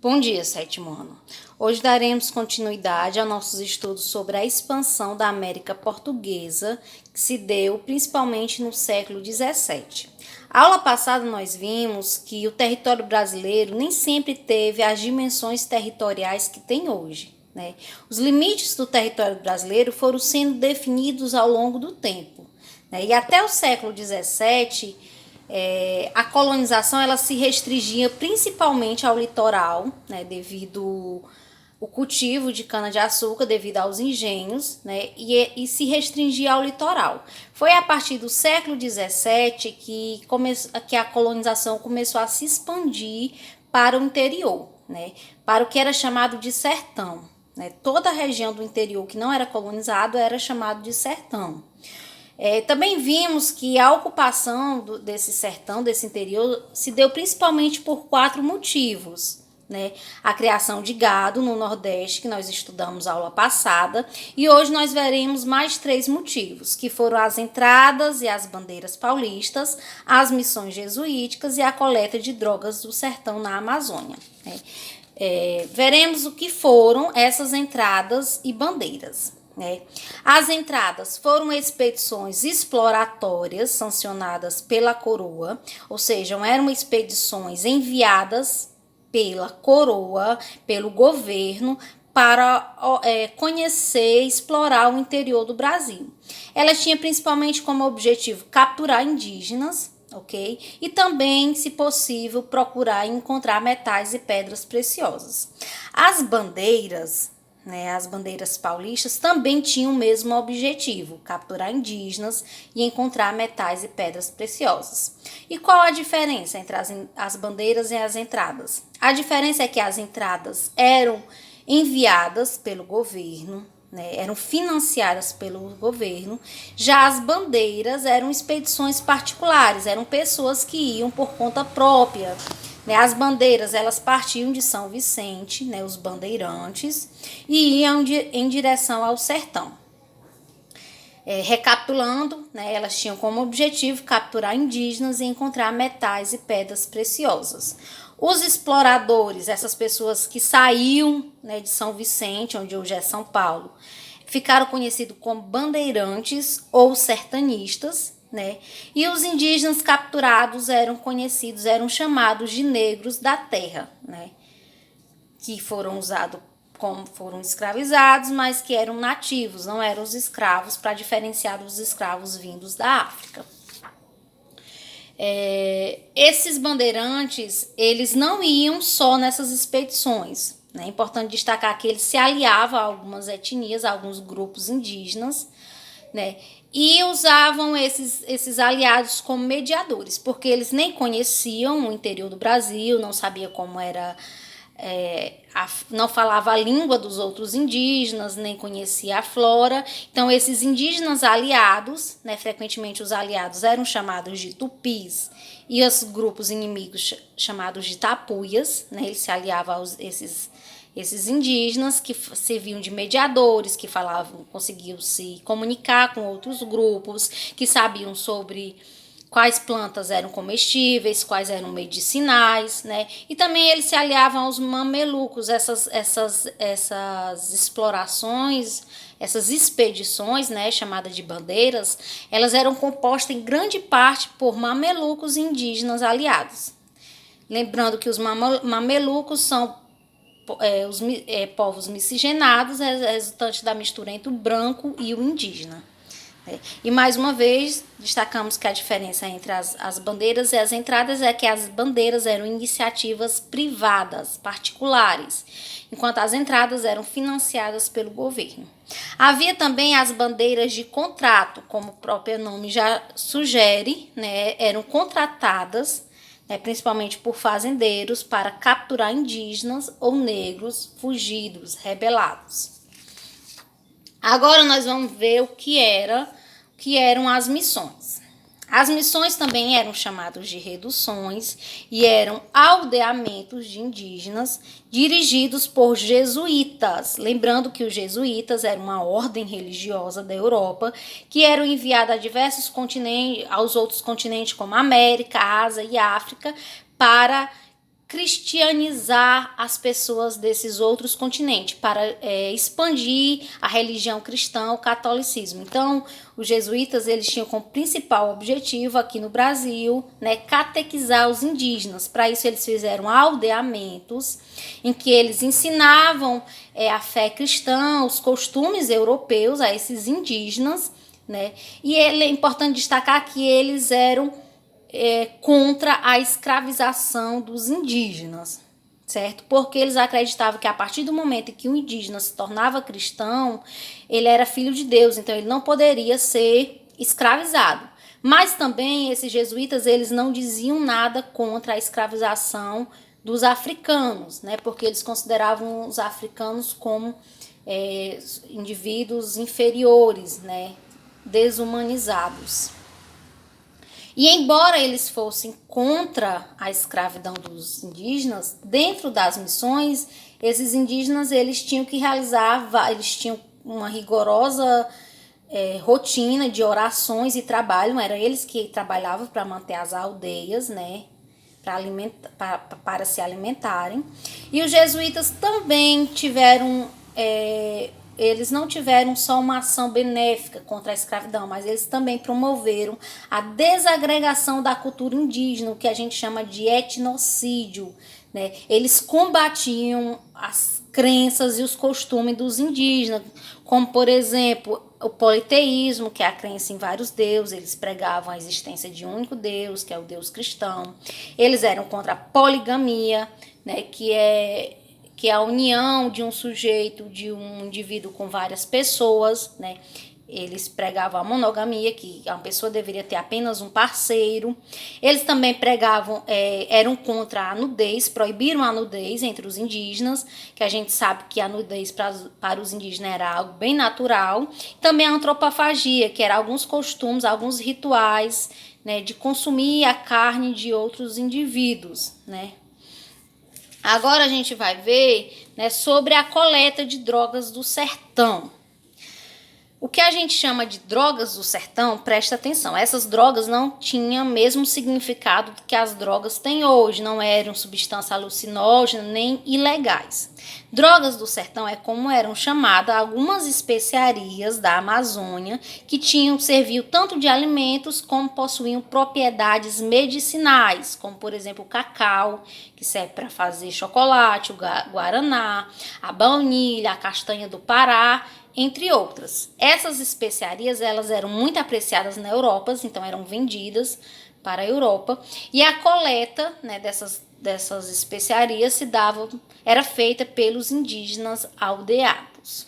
Bom dia, sétimo ano. Hoje daremos continuidade aos nossos estudos sobre a expansão da América Portuguesa, que se deu principalmente no século XVII. A aula passada nós vimos que o território brasileiro nem sempre teve as dimensões territoriais que tem hoje, né? Os limites do território brasileiro foram sendo definidos ao longo do tempo, né? E até o século XVII, a colonização ela se restringia principalmente ao litoral, né, devido o cultivo de cana-de-açúcar, devido aos engenhos, né, e se restringia ao litoral. Foi a partir do século XVII que a colonização começou a se expandir para o interior, né, para o que era chamado de sertão. Né. Toda a região do interior que não era colonizado era chamado de sertão. Também vimos que a ocupação desse sertão, desse interior, se deu principalmente por 4 motivos. Né? A criação de gado no Nordeste, que nós estudamos na aula passada, e hoje nós veremos mais 3 motivos, que foram as entradas e as bandeiras paulistas, as missões jesuíticas e a coleta de drogas do sertão na Amazônia. Né? Veremos o que foram essas entradas e bandeiras. Né? As entradas foram expedições exploratórias sancionadas pela coroa, ou seja, eram expedições enviadas pela coroa, pelo governo, para conhecer e explorar o interior do Brasil. Ela tinha principalmente como objetivo capturar indígenas, ok? E também, se possível, procurar encontrar metais e pedras preciosas. As bandeiras, né, as bandeiras paulistas também tinham o mesmo objetivo, capturar indígenas e encontrar metais e pedras preciosas. E qual a diferença entre as bandeiras e as entradas? A diferença é que as entradas eram enviadas pelo governo, né, eram financiadas pelo governo, já as bandeiras eram expedições particulares, eram pessoas que iam por conta própria. As bandeiras, elas partiam de São Vicente, né, os bandeirantes, e iam em direção ao sertão. Recapitulando, né, elas tinham como objetivo capturar indígenas e encontrar metais e pedras preciosas. Os exploradores, essas pessoas que saíam, né, de São Vicente, onde hoje é São Paulo, ficaram conhecidos como bandeirantes ou sertanistas. Né? E os indígenas capturados eram chamados de negros da terra, né? Que foram escravizados, mas que eram nativos, não eram os escravos, para diferenciar dos escravos vindos da África. Esses bandeirantes, eles não iam só nessas expedições. Né? É importante destacar que eles se aliavam a algumas etnias, a alguns grupos indígenas, né? E usavam esses aliados como mediadores, porque eles nem conheciam o interior do Brasil, não sabiam como era, não falava a língua dos outros indígenas, nem conhecia a flora. Então, esses indígenas aliados, né, frequentemente os aliados eram chamados de tupis, e os grupos inimigos chamados de tapuias, né, eles se aliavam a esses indígenas que serviam de mediadores, que conseguiam se comunicar com outros grupos, que sabiam sobre quais plantas eram comestíveis, quais eram medicinais, né? E também eles se aliavam aos mamelucos. Essas explorações, essas expedições, né, chamadas de bandeiras, elas eram compostas em grande parte por mamelucos indígenas aliados. Lembrando que os mamelucos são povos miscigenados, resultantes da mistura entre o branco e o indígena. E mais uma vez, destacamos que a diferença entre as bandeiras e as entradas é que as bandeiras eram iniciativas privadas, particulares, enquanto as entradas eram financiadas pelo governo. Havia também as bandeiras de contrato, como o próprio nome já sugere, né, eram contratadas, principalmente por fazendeiros, para capturar indígenas ou negros fugidos, rebelados. Agora nós vamos ver o que eram as missões. As missões também eram chamadas de reduções e eram aldeamentos de indígenas dirigidos por jesuítas. Lembrando que os jesuítas eram uma ordem religiosa da Europa que eram enviada a diversos continentes, aos outros continentes como América, Ásia e África, para cristianizar as pessoas desses outros continentes, para expandir a religião cristã, o catolicismo. Então, os jesuítas, eles tinham como principal objetivo aqui no Brasil, né, catequizar os indígenas. Para isso, eles fizeram aldeamentos, em que eles ensinavam a fé cristã, os costumes europeus a esses indígenas, né? E é importante destacar que eles eram contra a escravização dos indígenas, certo? Porque eles acreditavam que a partir do momento em que o indígena se tornava cristão, ele era filho de Deus, então ele não poderia ser escravizado. Mas também esses jesuítas, eles não diziam nada contra a escravização dos africanos, né? Porque eles consideravam os africanos como indivíduos inferiores, né? Desumanizados. E embora eles fossem contra a escravidão dos indígenas, dentro das missões, esses indígenas eles tinham que realizar, eles tinham uma rigorosa rotina de orações e trabalho, eram eles que trabalhavam para manter as aldeias, né, para se alimentarem. E os jesuítas também tiveram eles não tiveram só uma ação benéfica contra a escravidão, mas eles também promoveram a desagregação da cultura indígena, o que a gente chama de etnocídio, né? Eles combatiam as crenças e os costumes dos indígenas, como, por exemplo, o politeísmo, que é a crença em vários deuses. Eles pregavam a existência de um único Deus, que é o Deus cristão. Eles eram contra a poligamia, né, que é a união de um sujeito, de um indivíduo com várias pessoas, né? Eles pregavam a monogamia, que uma pessoa deveria ter apenas um parceiro. Eles também pregavam, eram contra a nudez, proibiram a nudez entre os indígenas, que a gente sabe que a nudez para os indígenas era algo bem natural. Também a antropofagia, que eram alguns costumes, alguns rituais, né, de consumir a carne de outros indivíduos, né? Agora a gente vai ver, né, sobre a coleta de drogas do sertão. O que a gente chama de drogas do sertão, presta atenção, essas drogas não tinham o mesmo significado que as drogas têm hoje, não eram substância alucinógena nem ilegais. Drogas do sertão é como eram chamadas algumas especiarias da Amazônia que serviam tanto de alimentos como possuíam propriedades medicinais, como por exemplo o cacau, que serve para fazer chocolate, o guaraná, a baunilha, a castanha do Pará, entre outras. Essas especiarias, elas eram muito apreciadas na Europa, então eram vendidas para a Europa, e a coleta, né, dessas especiarias era feita pelos indígenas aldeados.